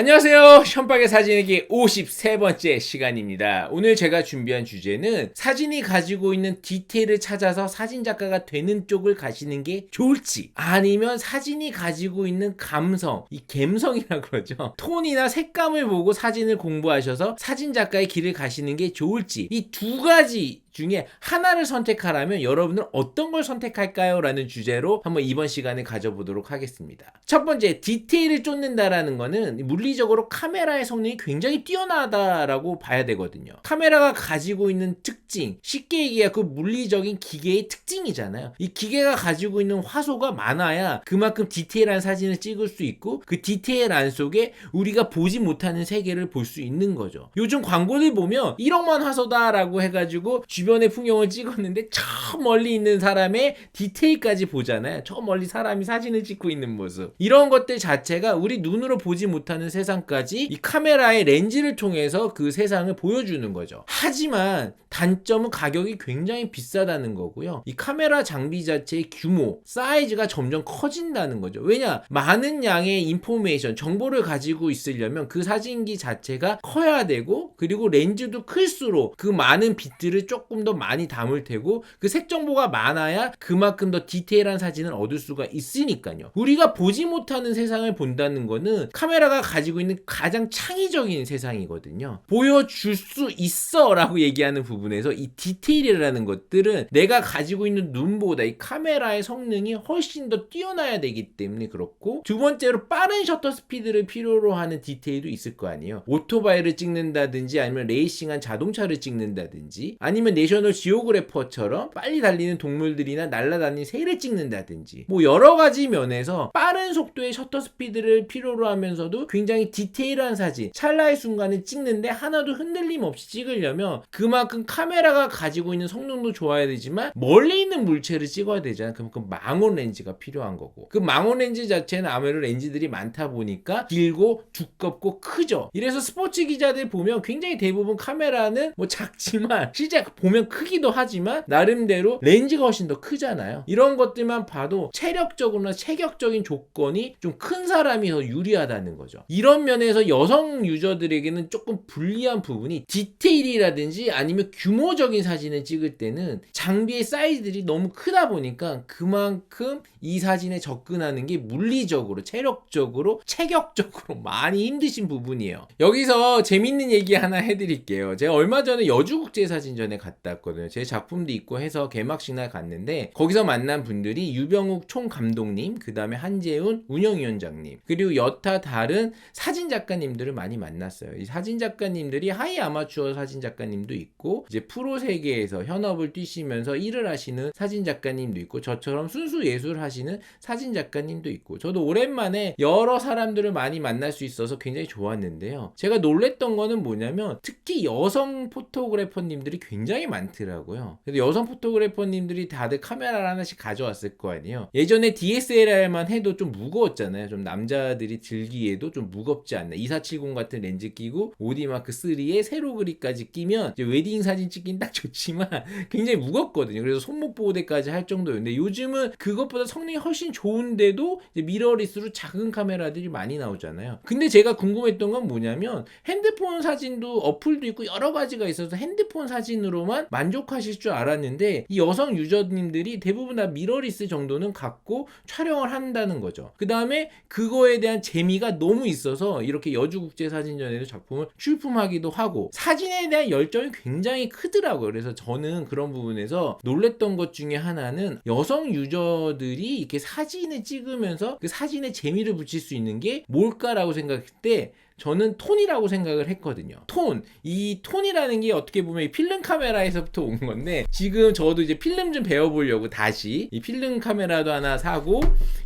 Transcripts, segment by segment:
안녕하세요. 현박의 사진에게 53번째 시간입니다. 오늘 제가 준비한 주제는 사진이 가지고 있는 디테일을 찾아서 사진작가가 되는 쪽을 가시는 게 좋을지, 아니면 사진이 가지고 있는 감성, 이 갬성이라고 그러죠. 톤이나 색감을 보고 사진을 공부하셔서 사진작가의 길을 가시는 게 좋을지, 이 두 가지 중에 하나를 선택하라면 여러분은 어떤 걸 선택할까요? 라는 주제로 한번 이번 시간을 가져보도록 하겠습니다. 첫 번째, 디테일을 쫓는다라는 거는 물리적으로 카메라의 성능이 굉장히 뛰어나다라고 봐야 되거든요. 카메라가 가지고 있는 특징, 쉽게 얘기해 그 물리적인 기계의 특징이잖아요. 이 기계가 가지고 있는 화소가 많아야 그만큼 디테일한 사진을 찍을 수 있고, 그 디테일 안 속에 우리가 보지 못하는 세계를 볼 수 있는 거죠. 요즘 광고를 보면 1억만 화소다라고 해가지고 주변의 풍경을 찍었는데 저 멀리 있는 사람의 디테일까지 보잖아요. 저 멀리 사람이 사진을 찍고 있는 모습. 이런 것들 자체가 우리 눈으로 보지 못하는 세상까지 이 카메라의 렌즈를 통해서 그 세상을 보여주는 거죠. 하지만 단점은 가격이 굉장히 비싸다는 거고요. 이 카메라 장비 자체의 규모, 사이즈가 점점 커진다는 거죠. 왜냐? 많은 양의 인포메이션, 정보를 가지고 있으려면 그 사진기 자체가 커야 되고, 그리고 렌즈도 클수록 그 많은 빛들을 조금 더 많이 담을 테고, 그 색 정보가 많아야 그만큼 더 디테일한 사진을 얻을 수가 있으니까요. 우리가 보지 못하는 세상을 본다는 거는 카메라가 가지고 있는 가장 창의적인 세상이거든요. 보여줄 수 있어 라고 얘기하는 부분에서 이 디테일이라는 것들은 내가 가지고 있는 눈보다 이 카메라의 성능이 훨씬 더 뛰어나야 되기 때문에 그렇고, 두 번째로 빠른 셔터 스피드를 필요로 하는 디테일도 있을 거 아니에요. 오토바이를 찍는다든지, 아니면 레이싱한 자동차를 찍는다든지, 아니면 내셔널 지오그래퍼처럼 빨리 달리는 동물들이나 날아다니는 새를 찍는다든지, 뭐 여러 가지 면에서 빠른 속도의 셔터 스피드를 필요로 하면서도 굉장히 디테일한 사진, 찰나의 순간을 찍는데 하나도 흔들림 없이 찍으려면 그만큼 카메라가 가지고 있는 성능도 좋아야 되지만 멀리 있는 물체를 찍어야 되잖아요. 그만큼 망원 렌즈가 필요한 거고, 그 망원 렌즈 자체는 아무래도 렌즈들이 많다 보니까 길고 두껍고 크죠. 이래서 스포츠 기자들 보면 굉장히 대부분 카메라는 뭐 작지만 실제 보면 크기도 하지만 나름대로 렌즈가 훨씬 더 크잖아요. 이런 것들만 봐도 체력적으로나 체격적인 조건이 좀 큰 사람이 더 유리하다는 거죠. 이런 면에서 여성 유저들에게는 조금 불리한 부분이, 디테일이라든지 아니면 규모적인 사진을 찍을 때는 장비의 사이즈들이 너무 크다 보니까 그만큼 이 사진에 접근하는 게 물리적으로, 체력적으로, 체격적으로 많이 힘드신 부분이에요. 여기서 재밌는 얘기 하나 해드릴게요. 제가 얼마 전에 여주국제사진전에 갔다 왔거든요. 제 작품도 있고 해서 개막식 날 갔는데, 거기서 만난 분들이 유병욱 총감독님, 그 다음에 한재훈 운영위원장님, 그리고 여타 다른 사진작가님들을 많이 만났어요. 이 사진작가님들이 하이 아마추어 사진작가님도 있고, 이제 프로 세계에서 현업을 뛰시면서 일을 하시는 사진작가님도 있고, 저처럼 순수 예술 하시는 사진작가님도 있고, 저도 오랜만에 여러 사람들을 많이 만날 수 있어서 굉장히 좋았는데요. 제가 놀랬던 거는 뭐냐면, 특히 여성 포토그래퍼님들이 굉장히 많더라고요. 그래서 여성 포토그래퍼님들이 다들 카메라를 하나씩 가져왔을 거 아니에요. 예전에 DSLR만 해도 좀 무거웠잖아요. 좀 남자들이 들기에도 좀 무겁지 않나. 2470 같은 렌즈 끼고 오디마크 3에 세로 그립까지 끼면 이제 웨딩 사진 찍긴 딱 좋지만 굉장히 무겁거든요. 그래서 손목 보호대까지 할 정도였는데, 요즘은 그것보다 성능이 훨씬 좋은데도 이제 미러리스로 작은 카메라들이 많이 나오잖아요. 근데 제가 궁금했던 건 뭐냐면, 핸드폰 사진도 어플도 있고 여러 가지가 있어서 핸드폰 사진으로만 만족하실 줄 알았는데, 이 여성 유저님들이 대부분 다 미러리스 정도는 갖고 촬영을 한다는 거죠. 그 다음에 그거에 대한 재미가 너무 있어서 이렇게 여주국제사진전에도 작품을 출품하기도 하고, 사진에 대한 열정이 굉장히 크더라고요. 그래서 저는 그런 부분에서 놀랬던 것 중에 하나는, 여성 유저들이 이렇게 사진을 찍으면서 그 사진에 재미를 붙일 수 있는 게 뭘까라고 생각할 때 저는 톤이라고 생각을 했거든요. 톤. 이 톤이라는 게 어떻게 보면 이 필름 카메라에서부터 온 건데, 지금 저도 이제 필름 좀 배워보려고 다시 이 필름 카메라도 하나 사고,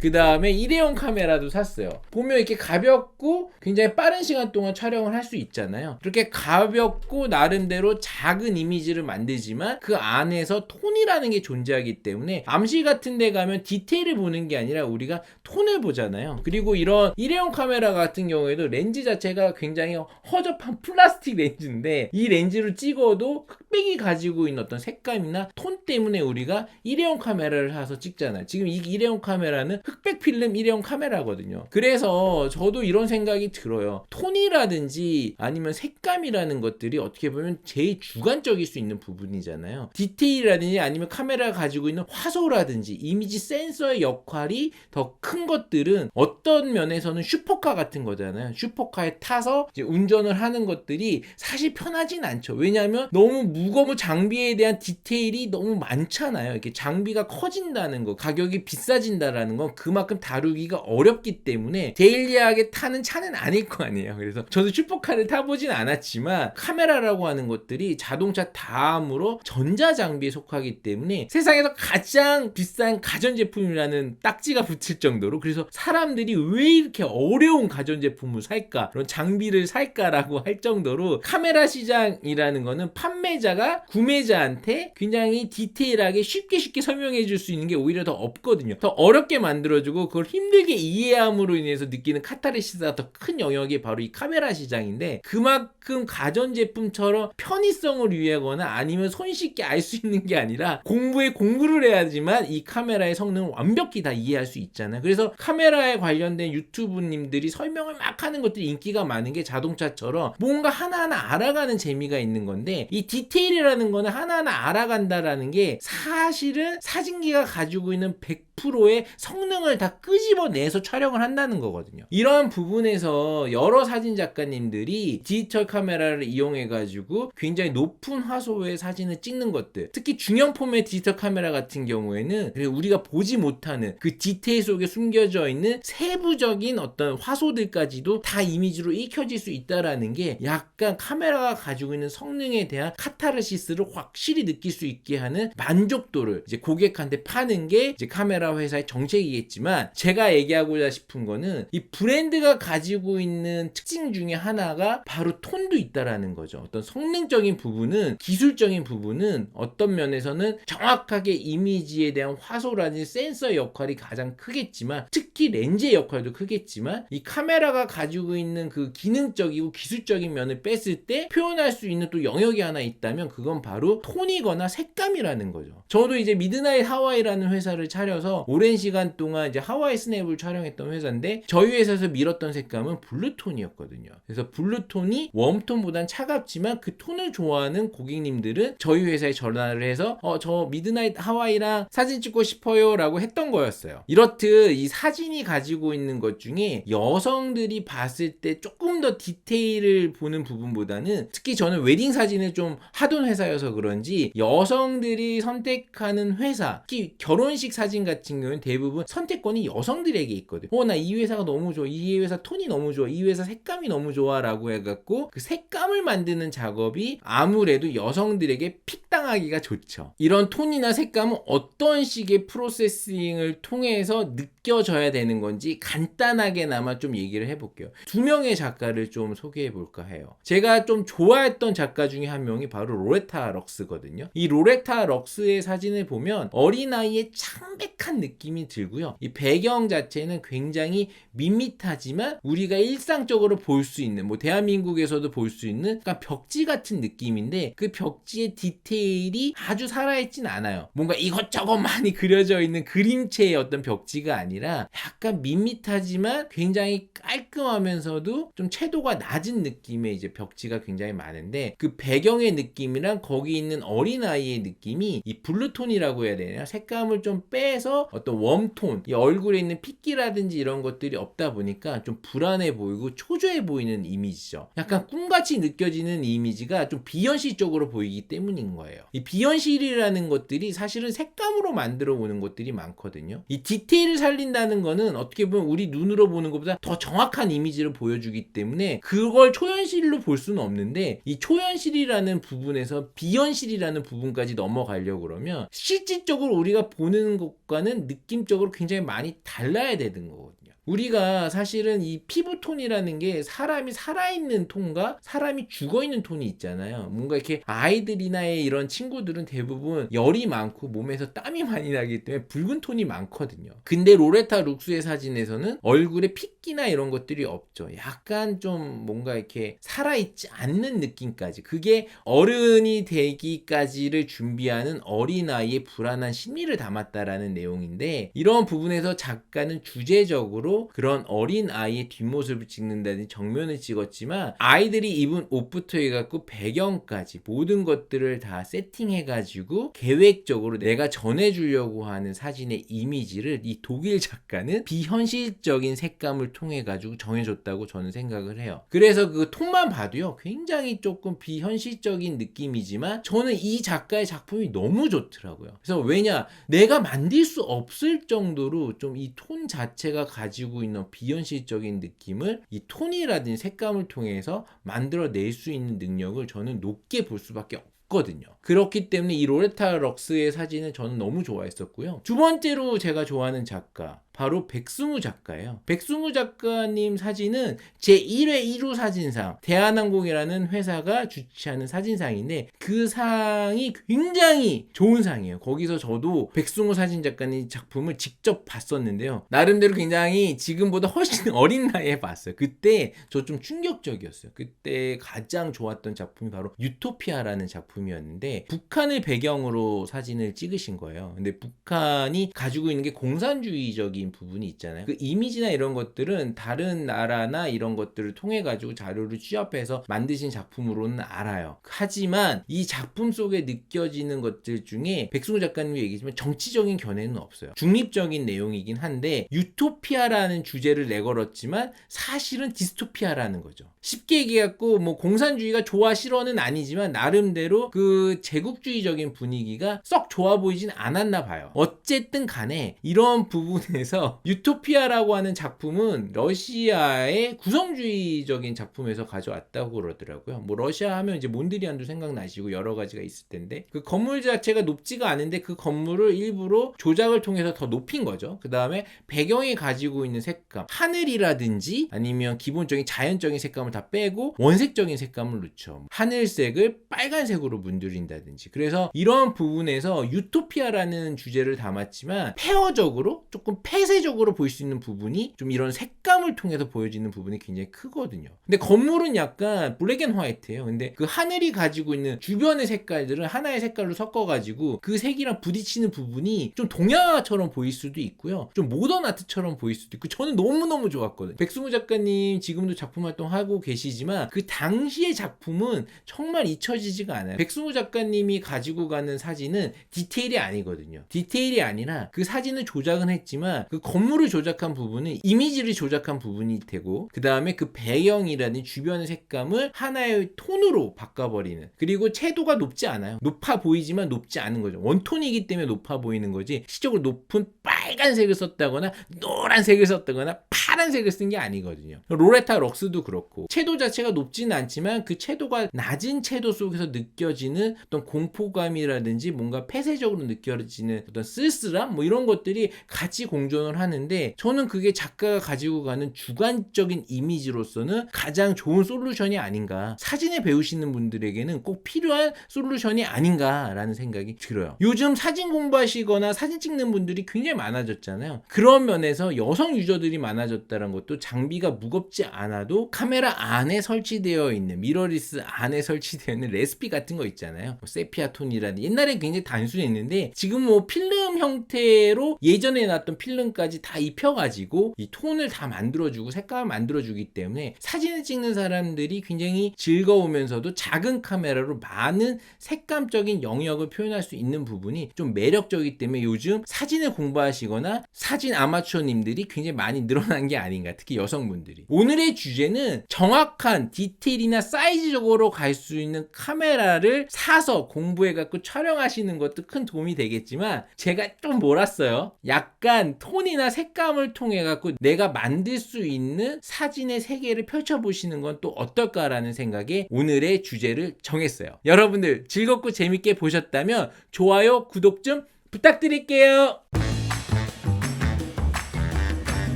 그 다음에 일회용 카메라도 샀어요. 보면 이렇게 가볍고 굉장히 빠른 시간 동안 촬영을 할 수 있잖아요. 그렇게 가볍고 나름대로 작은 이미지를 만들지만 그 안에서 톤이라는 게 존재하기 때문에, 암시 같은 데 가면 디테일을 보는 게 아니라 우리가 톤을 보잖아요. 그리고 이런 일회용 카메라 같은 경우에도 렌즈 자체가 굉장히 허접한 플라스틱 렌즈인데, 이 렌즈로 찍어도 흑백이 가지고 있는 어떤 색감이나 톤 때문에 우리가 일회용 카메라를 사서 찍잖아요. 지금 이 일회용 카메라는 흑백 필름 일회용 카메라거든요. 그래서 저도 이런 생각이 들어요. 톤이라든지 아니면 색감이라는 것들이 어떻게 보면 제일 주관적일 수 있는 부분이잖아요. 디테일이라든지 아니면 카메라가 가지고 있는 화소라든지 이미지 센서의 역할이 더 큰 것들은 어떤 면에서는 슈퍼카 같은 거잖아요. 슈퍼카에 타서 이제 운전을 하는 것들이 사실 편하진 않죠. 왜냐하면 너무 무거운 장비에 대한 디테일이 너무 많잖아요. 이렇게 장비가 커진다는 거, 가격이 비싸진다라는 건 그만큼 다루기가 어렵기 때문에 데일리하게 타는 차는 아닐 거 아니에요. 그래서 저도 슈퍼카를 타보진 않았지만 카메라라고 하는 것들이 자동차 다음으로 전자장비에 속하기 때문에 세상에서 가장 비싼 가전제품이라는 딱지가 붙을 정도로, 그래서 사람들이 왜 이렇게 어려운 가전제품을 살까, 그런 장비를 살까라고 할 정도로 카메라 시장이라는 거는 판매자가 구매자한테 굉장히 디테일하게 쉽게 설명해 줄 수 있는 게 오히려 더 없거든요. 더 어렵게 만들어주고 그걸 힘들게 이해함으로 인해서 느끼는 카타르시스가 더 큰 영역이 바로 이 카메라 시장인데, 그만큼 가전제품처럼 편의성을 위하거나 아니면 손쉽게 알 수 있는 게 아니라 공부를 해야지만 이 카메라의 성능을 완벽히 다 이해할 수 있잖아요. 그래서 카메라에 관련된 유튜브님들이 설명을 막 하는 것들이 인기가 많은 게 자동차처럼 뭔가 하나하나 알아가는 재미가 있는 건데, 이 디테일이라는 거는 하나하나 알아간다라는 게 사실은 사진기가 가지고 있는 100%의 성능을 다 끄집어내서 촬영을 한다는 거거든요. 이런 부분에서 여러 사진 작가님들이 디지털 카메라를 이용해가지고 굉장히 높은 화소의 사진을 찍는 것들, 특히 중형 폼의 디지털 카메라 같은 경우에는 우리가 보지 못하는 그 디테일 속에 숨겨져 있는 세부적인 어떤 화소들까지도 다 이미지로 읽혀질 수 있다라는 게 약간 카메라가 가지고 있는 성능에 대한 카타르시스를 확실히 느낄 수 있게 하는 만족도를 이제 고객한테 파는 게 이제 카메라 회사의 정책이겠지만, 제가 얘기하고자 싶은 거는 이 브랜드가 가지고 있는 특징 중에 하나가 바로 톤도 있다라는 거죠. 어떤 성능적인 부분은, 기술적인 부분은 어떤 면에서는 정확하게 이미지에 대한 화소라든지 센서의 역할이 가장 크겠지만, 특히 렌즈의 역할도 크겠지만, 이 카메라가 가지고 있는 그 기능적이고 기술적인 면을 뺐을 때 표현할 수 있는 또 영역이 하나 있다면 그건 바로 톤이거나 색감이라는 거죠. 저도 이제 미드나잇 하와이라는 회사를 차려서 오랜 시간 동안 이제 하와이 스냅을 촬영했던 회사인데, 저희 회사에서 밀었던 색감은 블루톤이었거든요. 그래서 블루톤이 웜톤보단 차갑지만 그 톤을 좋아하는 고객님들은 저희 회사에 전화를 해서 저 미드나잇 하와이랑 사진 찍고 싶어요 라고 했던 거였어요. 이렇듯 이 사진이 가지고 있는 것 중에 여성들이 봤을 때 조금 더 디테일을 보는 부분보다는, 특히 저는 웨딩 사진을 좀 하던 회사여서 그런지 여성들이 선택하는 회사, 특히 결혼식 사진 같은 경우는 대부분 선택권이 여성들에게 있거든요. 나 이 회사가 너무 좋아, 이 회사 톤이 너무 좋아, 이 회사 색감이 너무 좋아 라고 해갖고 그 색감을 만드는 작업이 아무래도 여성들에게 픽당하기가 좋죠. 이런 톤이나 색감은 어떤 식의 프로세싱을 통해서 느껴져야 되는 건지 간단하게나마 좀 얘기를 해볼게요. 두 명의 작가를 좀 소개해볼까 해요. 제가 좀 좋아했던 작가 중에 한 명이 바로 로레타 럭스거든요. 이 로레타 럭스의 사진을 보면 어린아이의 창백한 느낌이 들고요. 이 배경 자체는 굉장히 밋밋하지만 우리가 일상적으로 볼 수 있는, 뭐 대한민국에서도 볼 수 있는 약간 벽지 같은 느낌인데, 그 벽지의 디테일이 아주 살아있진 않아요. 뭔가 이것저것 많이 그려져 있는 그림체의 어떤 벽지가 아니라 약간 밋밋하지만 굉장히 깔끔하면서도 좀 채도가 낮은 느낌의 이제 벽지가 굉장히 많은데, 그 배경의 느낌이랑 거기 있는 어린아이의 느낌이 이 블루톤이라고 해야 되나, 색감을 좀 빼서 어떤 웜톤, 이 얼굴에 있는 핏기라든지 이런 것들이 없다 보니까 좀 불안해 보이고 초조해 보이는 이미지죠. 약간 꿈같이 느껴지는 이미지가 좀 비현실적으로 보이기 때문인 거예요. 이 비현실이라는 것들이 사실은 색감으로 만들어 오는 것들이 많거든요. 이 디테일을 살린다는 거는 어떻게 보면 우리 눈으로 보는 것보다 더 정확한 이미지를 보여주기 때문에 그걸 초현실로 볼 수는 없는데, 이 초현실이라는 부분에서 비현실이라는 부분까지 넘어가려고 그러면 실질적으로 우리가 보는 것과는 느낌적으로 굉장히 많이 달라야 되는 거거든요. 우리가 사실은 이 피부톤이라는 게 사람이 살아있는 톤과 사람이 죽어있는 톤이 있잖아요. 뭔가 이렇게 아이들이나 이런 친구들은 대부분 열이 많고 몸에서 땀이 많이 나기 때문에 붉은 톤이 많거든요. 근데 로레타 룩스의 사진에서는 얼굴에 핏기나 이런 것들이 없죠. 약간 좀 뭔가 이렇게 살아있지 않는 느낌까지, 그게 어른이 되기까지를 준비하는 어린아이의 불안한 심리를 담았다라는 내용인데, 이런 부분에서 작가는 주제적으로 그런 어린아이의 뒷모습을 찍는다든지 정면을 찍었지만 아이들이 입은 옷부터 해갖고 배경까지 모든 것들을 다 세팅해가지고 계획적으로 내가 전해주려고 하는 사진의 이미지를 이 독일 작가는 비현실적인 색감을 통해 가지고 정해줬다고 저는 생각을 해요. 그래서 그 톤만 봐도요 굉장히 조금 비현실적인 느낌이지만 저는 이 작가의 작품이 너무 좋더라고요. 그래서 왜냐, 내가 만들 수 없을 정도로 좀 이 톤 자체가 가지고 있는 비현실적인 느낌을 이 톤이라든지 색감을 통해서 만들어낼 수 있는 능력을 저는 높게 볼 수밖에 없거든요. 그렇기 때문에 이 로레타 럭스의 사진을 저는 너무 좋아했었고요. 두 번째로 제가 좋아하는 작가, 바로 백승우 작가예요. 백승우 작가님 사진은 제1회 1호 사진상, 대한항공이라는 회사가 주최하는 사진상인데 그 상이 굉장히 좋은 상이에요. 거기서 저도 백승우 사진 작가님 작품을 직접 봤었는데요. 나름대로 굉장히 지금보다 훨씬 어린 나이에 봤어요. 그때 저 좀 충격적이었어요. 그때 가장 좋았던 작품이 바로 유토피아라는 작품이었는데 북한을 배경으로 사진을 찍으신 거예요. 근데 북한이 가지고 있는 게 공산주의적인 부분이 있잖아요. 그 이미지나 이런 것들은 다른 나라나 이런 것들을 통해 가지고 자료를 취합해서 만드신 작품으로는 알아요. 하지만 이 작품 속에 느껴지는 것들 중에 백승우 작가님이 얘기했지만 정치적인 견해는 없어요. 중립적인 내용이긴 한데 유토피아라는 주제를 내걸었지만 사실은 디스토피아라는 거죠. 쉽게 얘기해갖고 뭐 공산주의가 좋아 싫어는 아니지만 나름대로 그 제국주의적인 분위기가 썩 좋아 보이진 않았나 봐요. 어쨌든 간에 이런 부분에서 유토피아라고 하는 작품은 러시아의 구성주의적인 작품에서 가져왔다고 그러더라고요. 뭐 러시아 하면 이제 몬드리안도 생각나시고 여러 가지가 있을 텐데 그 건물 자체가 높지가 않은데 그 건물을 일부러 조작을 통해서 더 높인 거죠. 그 다음에 배경이 가지고 있는 색감, 하늘이라든지 아니면 기본적인 자연적인 색감을 다 빼고 원색적인 색감을 넣죠. 하늘색을 빨간색으로 문드린다든지. 그래서 이런 부분에서 유토피아라는 주제를 담았지만 페어적으로 조금 폐쇄적으로 보일 수 있는 부분이 좀 이런 색감을 통해서 보여지는 부분이 굉장히 크거든요. 근데 건물은 약간 블랙 앤 화이트예요. 근데 그 하늘이 가지고 있는 주변의 색깔들은 하나의 색깔로 섞어가지고 그 색이랑 부딪히는 부분이 좀 동양화처럼 보일 수도 있고요. 좀 모던 아트처럼 보일 수도 있고 저는 너무너무 좋았거든요. 백승우 작가님 지금도 작품 활동하고 계시지만 그 당시의 작품은 정말 잊혀지지가 않아요. 백승우 작가님이 가지고 가는 사진은 디테일이 아니거든요. 디테일이 아니라 그 사진을 조작은 했지만 그 건물을 조작한 부분은 이미지를 조작한 부분이 되고 그 다음에 그 배경이라는 주변의 색감을 하나의 톤으로 바꿔버리는, 그리고 채도가 높지 않아요. 높아 보이지만 높지 않은 거죠. 원톤이기 때문에 높아 보이는 거지 시적으로 높은 빨간색을 썼다거나 노란색을 썼다거나 파란색을 쓴 게 아니거든요. 로레타 럭스도 그렇고 채도 자체가 높지는 않지만 그 채도가 낮은 채도 속에서 느껴지는 어떤 공포감이라든지 뭔가 폐쇄적으로 느껴지는 어떤 쓸쓸함 뭐 이런 것들이 같이 공존을 하는데 저는 그게 작가가 가지고 가는 주관적인 이미지로서는 가장 좋은 솔루션이 아닌가, 사진을 배우시는 분들에게는 꼭 필요한 솔루션이 아닌가라는 생각이 들어요. 요즘 사진 공부하시거나 사진 찍는 분들이 굉장히 많아졌잖아요. 그런 면에서 여성 유저들이 많아졌다는 것도 장비가 무겁지 않아도 카메라 안에 설치되어 있는 미러리스 안에 설치되어 있는 레시피 같은 거 있잖아요. 뭐 세피아 톤이라든지 옛날에 굉장히 단순했는데 지금 뭐 필름 형태로 예전에 나왔던 필름까지 다 입혀가지고 이 톤을 다 만들어주고 색감을 만들어주기 때문에 사진을 찍는 사람들이 굉장히 즐거우면서도 작은 카메라로 많은 색감적인 영역을 표현할 수 있는 부분이 좀 매력적이기 때문에 요즘 사진을 공부하시거나 사진 아마추어님들이 굉장히 많이 늘어난 게 아닌가, 특히 여성분들이. 오늘의 주제는 정확한 디테일이나 사이즈적으로 갈 수 있는 카메라를 사서 공부해갖고 촬영하시는 것도 큰 도움이 되겠지만 제가 좀 몰았어요. 약간 톤이나 색감을 통해갖고 내가 만들 수 있는 사진의 세계를 펼쳐보시는 건 또 어떨까라는 생각에 오늘의 주제를 정했어요. 여러분들 즐겁고 재밌게 보셨다면 좋아요, 구독 좀 부탁드릴게요.